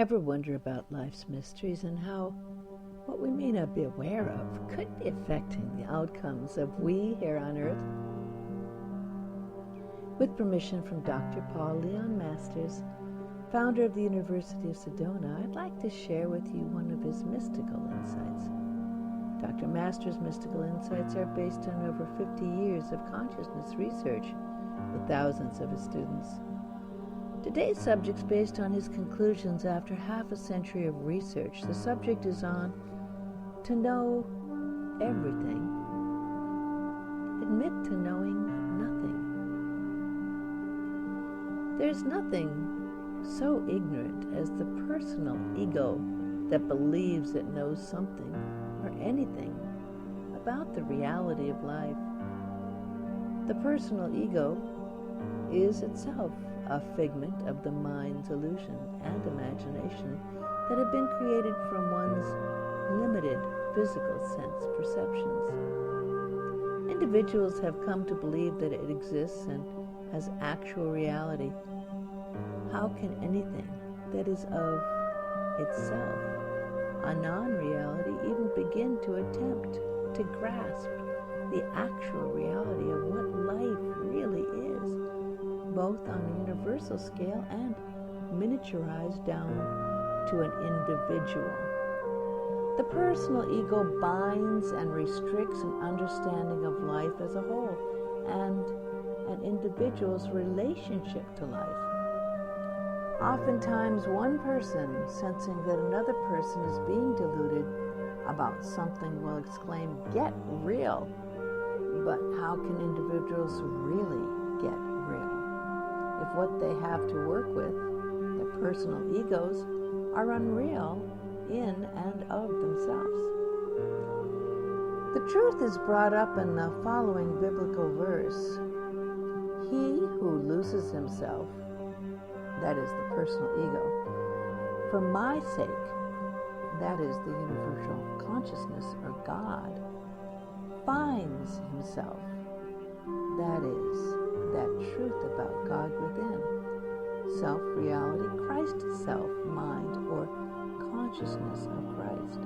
Ever wonder about life's mysteries and how what we may not be aware of could be affecting the outcomes of we here on Earth? With permission from Dr. Paul Leon Masters, founder of the University of Sedona, I'd like to share with you one of his mystical insights. Dr. Masters' mystical insights are based on over 50 years of consciousness research with thousands of his students. Today's subject's based on his conclusions after half a century of research. The subject is on to know everything. Admit to knowing nothing. There's nothing so ignorant as the personal ego that believes it knows something or anything about the reality of life. The personal ego is itself a figment of the mind's illusion and imagination that have been created from one's limited physical sense perceptions. Individuals have come to believe that it exists and has actual reality. How can anything that is of itself a non-reality even begin to attempt to grasp the actual reality of what life really is, both on a universal scale and miniaturized down to an individual? The personal ego binds and restricts an understanding of life as a whole and an individual's relationship to life. Oftentimes, one person, sensing that another person is being deluded about something, will exclaim, "Get real!" But how can individuals really get real if what they have to work with, their personal egos, are unreal in and of themselves? The truth is brought up in the following biblical verse: "He who loses himself," that is the personal ego, "for my sake," that is the universal consciousness or God, "finds himself," that is that truth about God within, self-reality, Christ self, mind, or consciousness of Christ.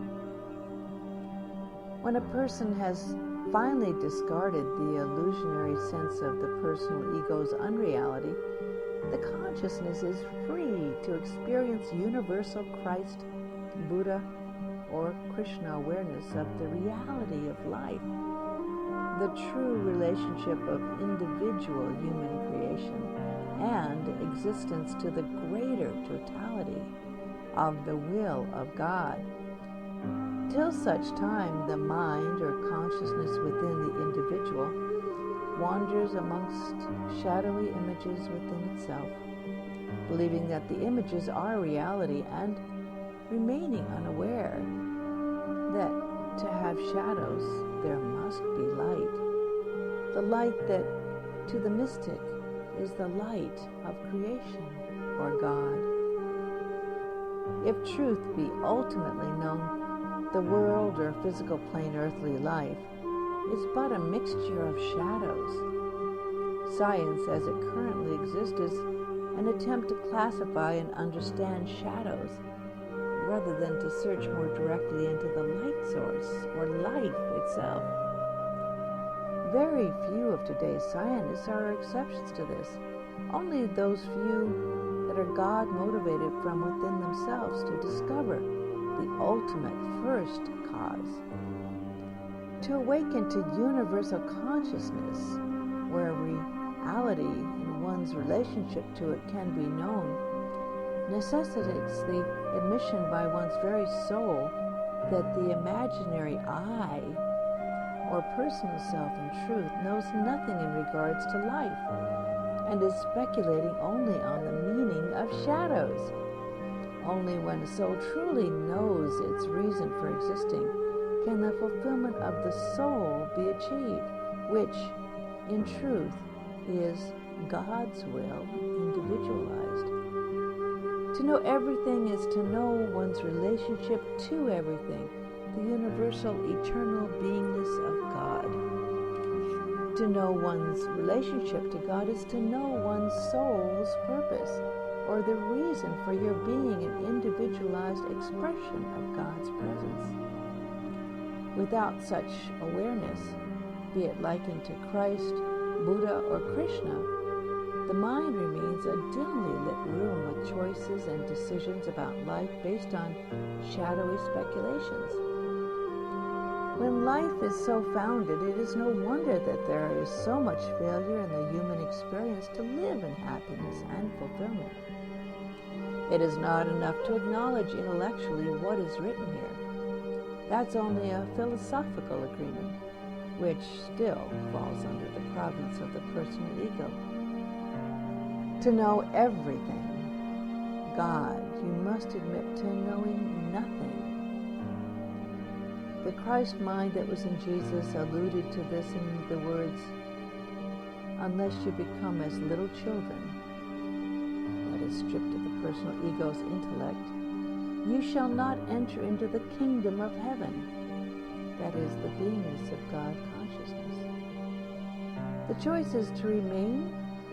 When a person has finally discarded the illusionary sense of the personal ego's unreality, the consciousness is free to experience universal Christ, Buddha, or Krishna awareness of the reality of life, the true relationship of individual human creation and existence to the greater totality of the will of God. Till such time, the mind or consciousness within the individual wanders amongst shadowy images within itself, believing that the images are reality and remaining unaware that to have shadows there must be light, the light that to the mystic is the light of creation or God. If truth be ultimately known, the world or physical plane earthly life is but a mixture of shadows. Science as it currently exists is an attempt to classify and understand shadows rather than to search more directly into the light source or life itself. Very few of today's scientists are exceptions to this. Only those few that are God-motivated from within themselves to discover the ultimate first cause. To awaken to universal consciousness, where reality in one's relationship to it can be known, necessitates the admission by one's very soul that the imaginary I, or personal self in truth, knows nothing in regards to life, and is speculating only on the meaning of shadows. Only when a soul truly knows its reason for existing can the fulfillment of the soul be achieved, which, in truth, is God's will individualized. To know everything is to know one's relationship to everything, the universal, eternal beingness of God. To know one's relationship to God is to know one's soul's purpose, or the reason for your being an individualized expression of God's presence. Without such awareness, be it likened to Christ, Buddha, or Krishna, the mind remains a dimly lit room with choices and decisions about life based on shadowy speculations. When life is so founded, it is no wonder that there is so much failure in the human experience to live in happiness and fulfillment. It is not enough to acknowledge intellectually what is written here. That's only a philosophical agreement, which still falls under the province of the personal ego. To know everything, God, you must admit to knowing nothing. The Christ mind that was in Jesus alluded to this in the words, "Unless you become as little children," that is, stripped of the personal ego's intellect, "you shall not enter into the kingdom of heaven," that is, the beingness of God consciousness. The choice is to remain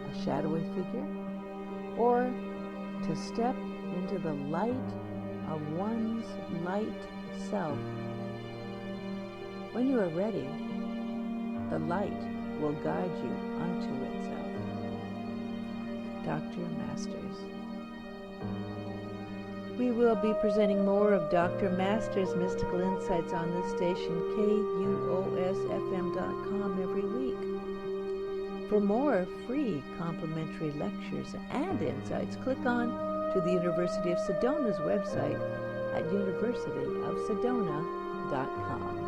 a shadowy figure, or to step into the light of one's light self. When you are ready, the light will guide you unto itself. Dr. Masters. We will be presenting more of Dr. Masters' mystical insights on this station, KUOSFM.com, every week. For more free complimentary lectures and insights, click on to the University of Sedona's website at universityofsedona.com.